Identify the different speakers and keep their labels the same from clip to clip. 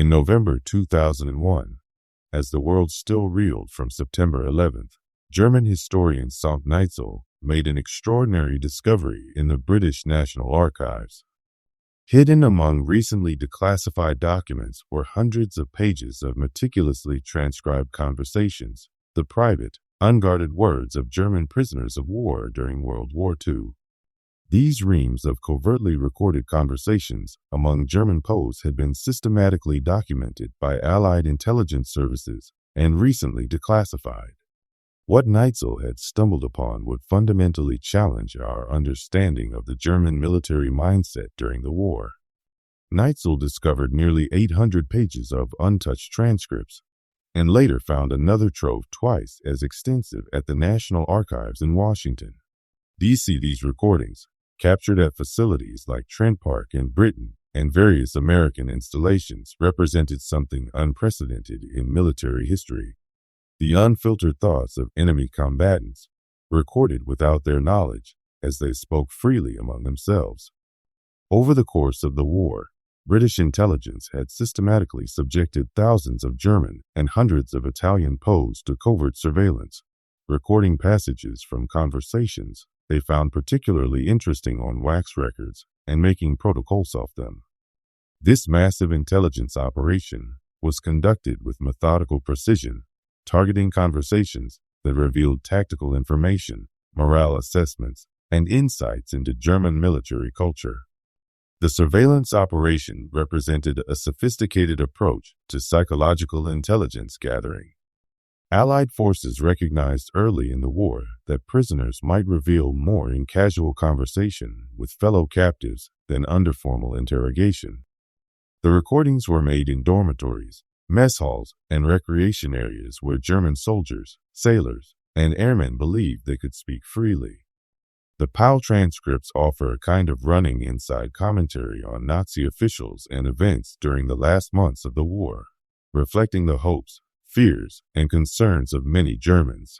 Speaker 1: In November 2001, as the world still reeled from September 11th, German historian Sönke Neitzel made an extraordinary discovery in the British National Archives. Hidden among recently declassified documents were hundreds of pages of meticulously transcribed conversations, the private, unguarded words of German prisoners of war during World War II. These reams of covertly recorded conversations among German POWs had been systematically documented by Allied intelligence services and recently declassified. What Neitzel had stumbled upon would fundamentally challenge our understanding of the German military mindset during the war. Neitzel discovered nearly 800 pages of untouched transcripts, and later found another trove twice as extensive at the National Archives in Washington, D.C. These recordings, captured at facilities like Trent Park in Britain and various American installations, represented something unprecedented in military history. The unfiltered thoughts of enemy combatants, recorded without their knowledge as they spoke freely among themselves. Over the course of the war, British intelligence had systematically subjected thousands of German and hundreds of Italian POWs to covert surveillance, recording passages from conversations they found particularly interesting on wax records and making protocols of them. This massive intelligence operation was conducted with methodical precision, targeting conversations that revealed tactical information, morale assessments, and insights into German military culture. The surveillance operation represented a sophisticated approach to psychological intelligence gathering. Allied forces recognized early in the war that prisoners might reveal more in casual conversation with fellow captives than under formal interrogation. The recordings were made in dormitories, mess halls, and recreation areas where German soldiers, sailors, and airmen believed they could speak freely. The POW transcripts offer a kind of running inside commentary on Nazi officials and events during the last months of the war, reflecting the hopes, fears, and concerns of many Germans.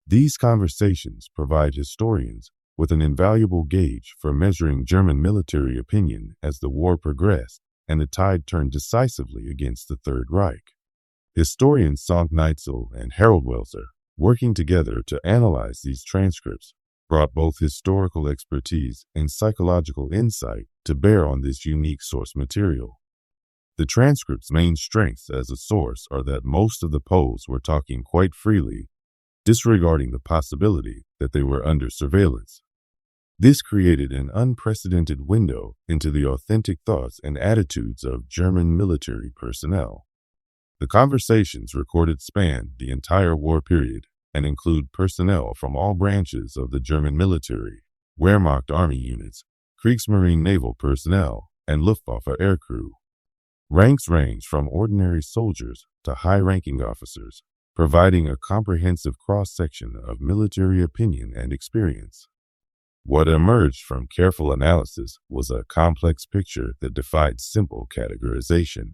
Speaker 1: These conversations provide historians with an invaluable gauge for measuring German military opinion as the war progressed and the tide turned decisively against the Third Reich. Historians Sönke Neitzel and Harold Welser, working together to analyze these transcripts, brought both historical expertise and psychological insight to bear on this unique source material. The transcript's main strengths as a source are that most of the POWs were talking quite freely, disregarding the possibility that they were under surveillance. This created an unprecedented window into the authentic thoughts and attitudes of German military personnel. The conversations recorded span the entire war period and include personnel from all branches of the German military, Wehrmacht army units, Kriegsmarine naval personnel, and Luftwaffe aircrew. Ranks range from ordinary soldiers to high-ranking officers, providing a comprehensive cross-section of military opinion and experience. What emerged from careful analysis was a complex picture that defied simple categorization.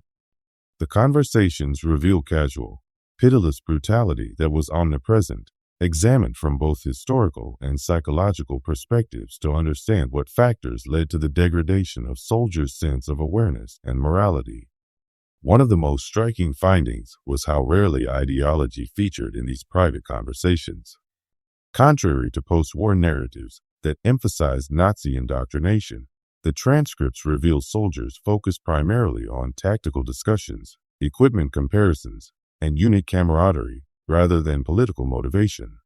Speaker 1: The conversations reveal casual, pitiless brutality that was omnipresent, examined from both historical and psychological perspectives to understand what factors led to the degradation of soldiers' sense of awareness and morality. One of the most striking findings was how rarely ideology featured in these private conversations. Contrary to post-war narratives that emphasized Nazi indoctrination, the transcripts reveal soldiers focused primarily on tactical discussions, equipment comparisons, and unit camaraderie rather than political motivation.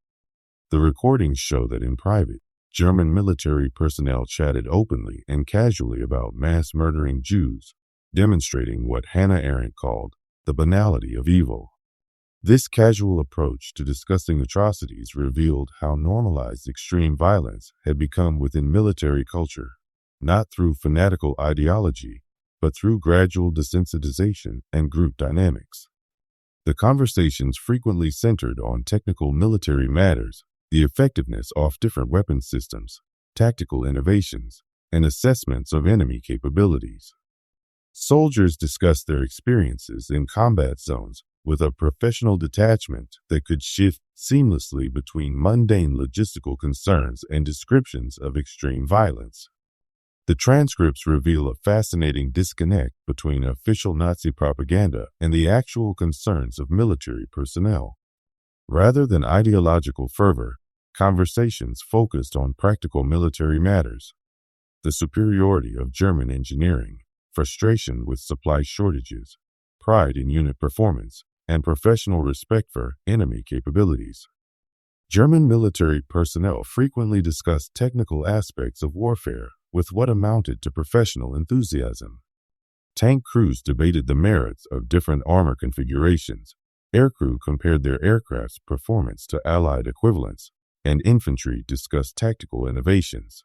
Speaker 1: The recordings show that in private, German military personnel chatted openly and casually about mass murdering Jews, demonstrating what Hannah Arendt called the banality of evil. This casual approach to discussing atrocities revealed how normalized extreme violence had become within military culture, not through fanatical ideology, but through gradual desensitization and group dynamics. The conversations frequently centered on technical military matters, the effectiveness of different weapon systems, tactical innovations, and assessments of enemy capabilities. Soldiers discussed their experiences in combat zones with a professional detachment that could shift seamlessly between mundane logistical concerns and descriptions of extreme violence. The transcripts reveal a fascinating disconnect between official Nazi propaganda and the actual concerns of military personnel. Rather than ideological fervor, conversations focused on practical military matters: the superiority of German engineering, frustration with supply shortages, pride in unit performance, and professional respect for enemy capabilities. German military personnel frequently discussed technical aspects of warfare with what amounted to professional enthusiasm. Tank crews debated the merits of different armor configurations, aircrew compared their aircraft's performance to Allied equivalents, and infantry discussed tactical innovations.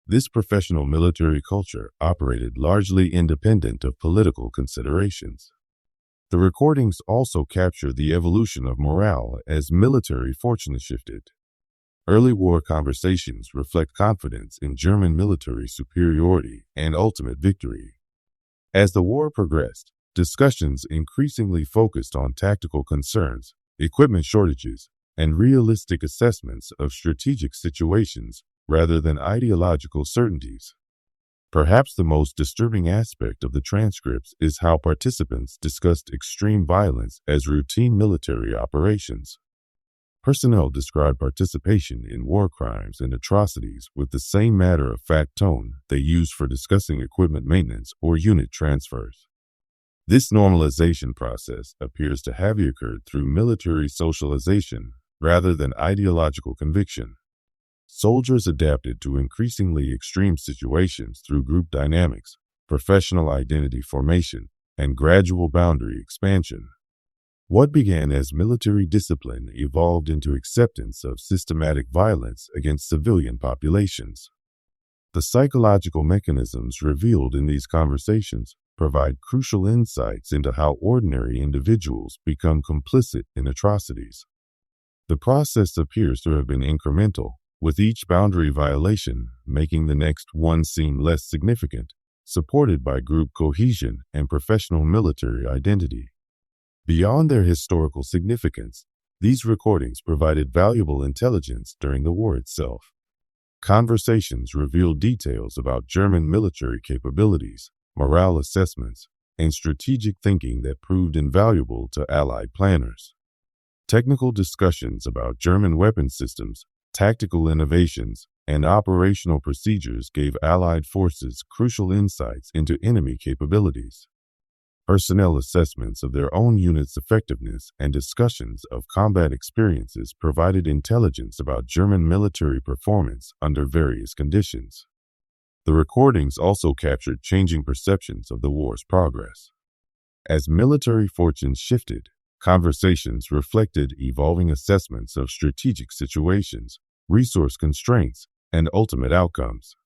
Speaker 1: This professional military culture operated largely independent of political considerations. The recordings also capture the evolution of morale as military fortunes shifted. Early war conversations reflect confidence in German military superiority and ultimate victory. As the war progressed, discussions increasingly focused on tactical concerns, equipment shortages, and realistic assessments of strategic situations rather than ideological certainties. Perhaps the most disturbing aspect of the transcripts is how participants discussed extreme violence as routine military operations. Personnel described participation in war crimes and atrocities with the same matter-of-fact tone they used for discussing equipment maintenance or unit transfers. This normalization process appears to have occurred through military socialization rather than ideological conviction. Soldiers adapted to increasingly extreme situations through group dynamics, professional identity formation, and gradual boundary expansion. What began as military discipline evolved into acceptance of systematic violence against civilian populations. The psychological mechanisms revealed in these conversations provide crucial insights into how ordinary individuals become complicit in atrocities. The process appears to have been incremental, with each boundary violation making the next one seem less significant, supported by group cohesion and professional military identity. Beyond their historical significance, these recordings provided valuable intelligence during the war itself. Conversations revealed details about German military capabilities, morale assessments, and strategic thinking that proved invaluable to Allied planners. Technical discussions about German weapon systems, tactical innovations, and operational procedures gave Allied forces crucial insights into enemy capabilities. Personnel assessments of their own unit's effectiveness and discussions of combat experiences provided intelligence about German military performance under various conditions. The recordings also captured changing perceptions of the war's progress. As military fortunes shifted, conversations reflected evolving assessments of strategic situations, resource constraints, and ultimate outcomes.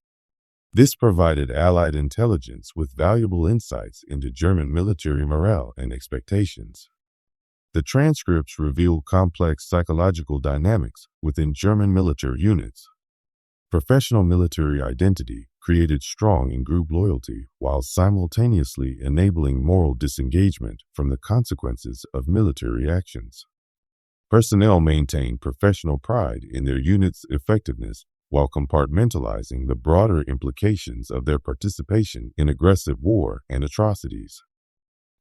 Speaker 1: This provided Allied intelligence with valuable insights into German military morale and expectations. The transcripts reveal complex psychological dynamics within German military units. Professional military identity created strong in-group loyalty while simultaneously enabling moral disengagement from the consequences of military actions. Personnel maintained professional pride in their unit's effectiveness while compartmentalizing the broader implications of their participation in aggressive war and atrocities.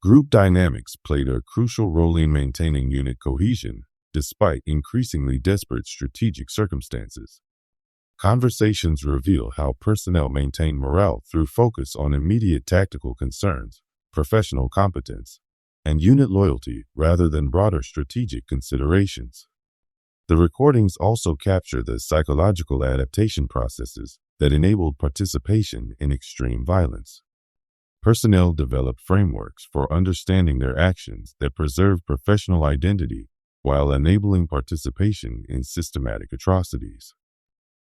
Speaker 1: Group dynamics played a crucial role in maintaining unit cohesion despite increasingly desperate strategic circumstances. Conversations reveal how personnel maintain morale through focus on immediate tactical concerns, professional competence, and unit loyalty rather than broader strategic considerations. The recordings also capture the psychological adaptation processes that enabled participation in extreme violence. Personnel developed frameworks for understanding their actions that preserve professional identity while enabling participation in systematic atrocities.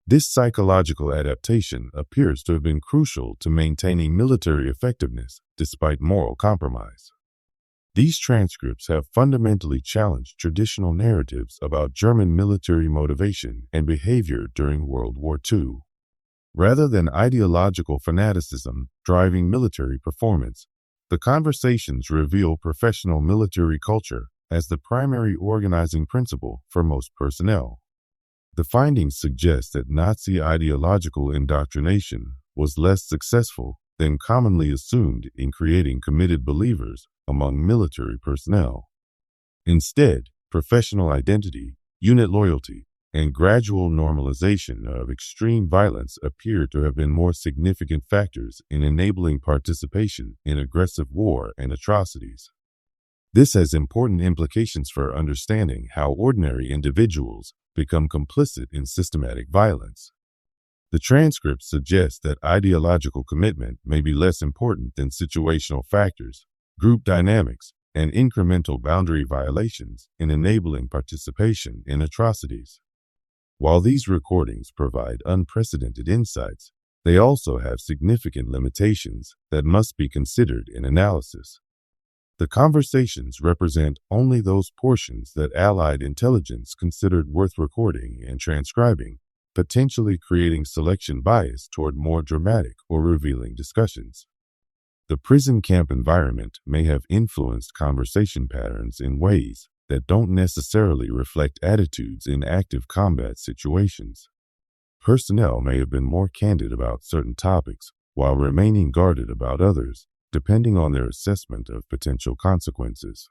Speaker 1: This psychological adaptation appears to have been crucial to maintaining military effectiveness despite moral compromise. These transcripts have fundamentally challenged traditional narratives about German military motivation and behavior during World War II. Rather than ideological fanaticism driving military performance, the conversations reveal professional military culture as the primary organizing principle for most personnel. The findings suggest that Nazi ideological indoctrination was less successful than commonly assumed in creating committed believers among military personnel. Instead, professional identity, unit loyalty, and gradual normalization of extreme violence appear to have been more significant factors in enabling participation in aggressive war and atrocities. This has important implications for understanding how ordinary individuals become complicit in systematic violence. The transcripts suggest that ideological commitment may be less important than situational factors, group dynamics, and incremental boundary violations in enabling participation in atrocities. While these recordings provide unprecedented insights, they also have significant limitations that must be considered in analysis. The conversations represent only those portions that Allied intelligence considered worth recording and transcribing, potentially creating selection bias toward more dramatic or revealing discussions. The prison camp environment may have influenced conversation patterns in ways that don't necessarily reflect attitudes in active combat situations. Personnel may have been more candid about certain topics while remaining guarded about others, depending on their assessment of potential consequences.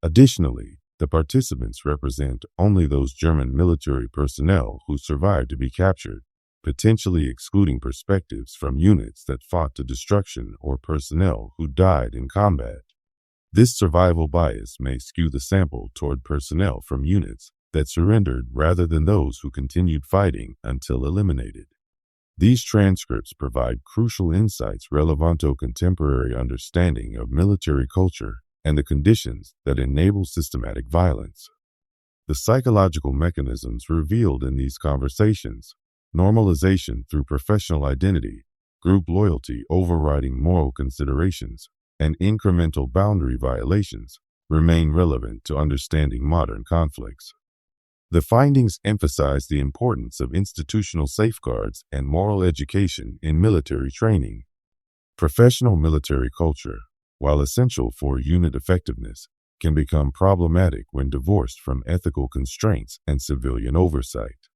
Speaker 1: Additionally, the participants represent only those German military personnel who survived to be captured, potentially excluding perspectives from units that fought to destruction or personnel who died in combat. This survival bias may skew the sample toward personnel from units that surrendered rather than those who continued fighting until eliminated. These transcripts provide crucial insights relevant to contemporary understanding of military culture and the conditions that enable systematic violence. The psychological mechanisms revealed in these conversations, normalization through professional identity, group loyalty overriding moral considerations, and incremental boundary violations, remain relevant to understanding modern conflicts. The findings emphasize the importance of institutional safeguards and moral education in military training. Professional military culture, while essential for unit effectiveness, can become problematic when divorced from ethical constraints and civilian oversight.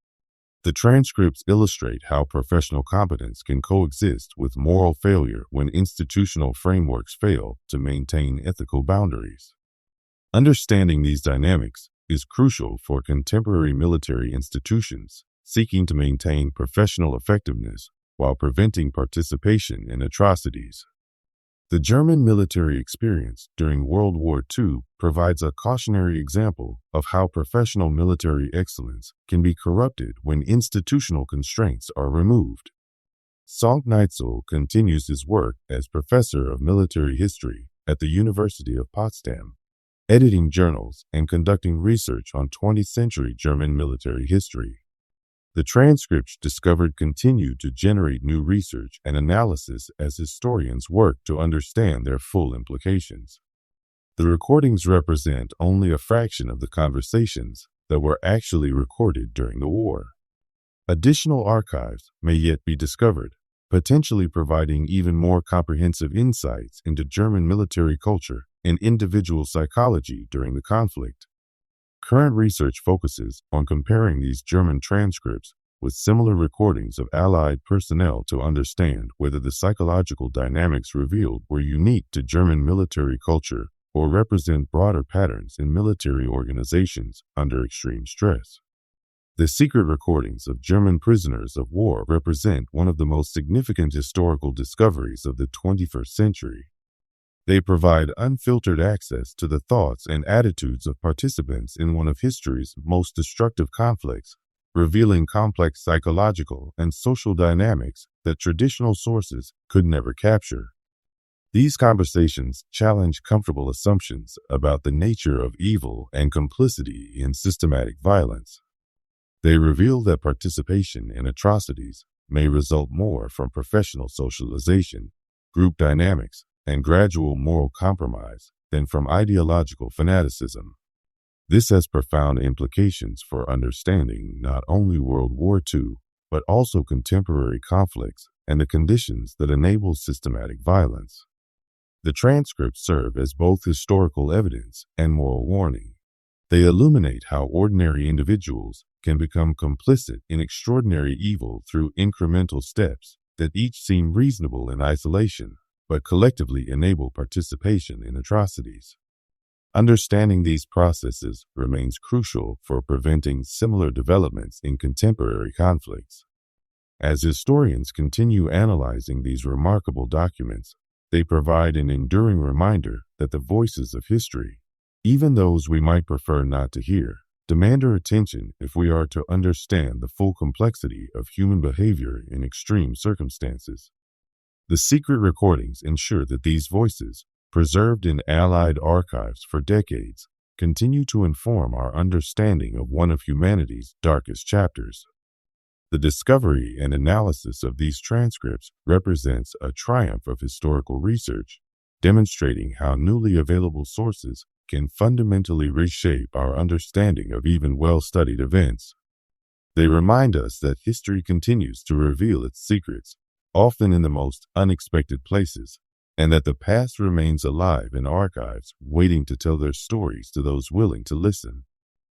Speaker 1: The transcripts illustrate how professional competence can coexist with moral failure when institutional frameworks fail to maintain ethical boundaries. Understanding these dynamics is crucial for contemporary military institutions seeking to maintain professional effectiveness while preventing participation in atrocities. The German military experience during World War II provides a cautionary example of how professional military excellence can be corrupted when institutional constraints are removed. Sönke Neitzel continues his work as professor of military history at the University of Potsdam, editing journals and conducting research on 20th century German military history. The transcripts discovered continue to generate new research and analysis as historians work to understand their full implications. The recordings represent only a fraction of the conversations that were actually recorded during the war. Additional archives may yet be discovered, potentially providing even more comprehensive insights into German military culture and individual psychology during the conflict. Current research focuses on comparing these German transcripts with similar recordings of Allied personnel to understand whether the psychological dynamics revealed were unique to German military culture or represent broader patterns in military organizations under extreme stress. The secret recordings of German prisoners of war represent one of the most significant historical discoveries of the 21st century. They provide unfiltered access to the thoughts and attitudes of participants in one of history's most destructive conflicts, revealing complex psychological and social dynamics that traditional sources could never capture. These conversations challenge comfortable assumptions about the nature of evil and complicity in systematic violence. They reveal that participation in atrocities may result more from professional socialization, group dynamics, and gradual moral compromise than from ideological fanaticism. This has profound implications for understanding not only World War II, but also contemporary conflicts and the conditions that enable systematic violence. The transcripts serve as both historical evidence and moral warning. They illuminate how ordinary individuals can become complicit in extraordinary evil through incremental steps that each seem reasonable in isolation, but collectively enable participation in atrocities. Understanding these processes remains crucial for preventing similar developments in contemporary conflicts. As historians continue analyzing these remarkable documents, they provide an enduring reminder that the voices of history, even those we might prefer not to hear, demand our attention if we are to understand the full complexity of human behavior in extreme circumstances. The secret recordings ensure that these voices, preserved in Allied archives for decades, continue to inform our understanding of one of humanity's darkest chapters. The discovery and analysis of these transcripts represents a triumph of historical research, demonstrating how newly available sources can fundamentally reshape our understanding of even well-studied events. They remind us that history continues to reveal its secrets, often in the most unexpected places, and that the past remains alive in archives waiting to tell their stories to those willing to listen.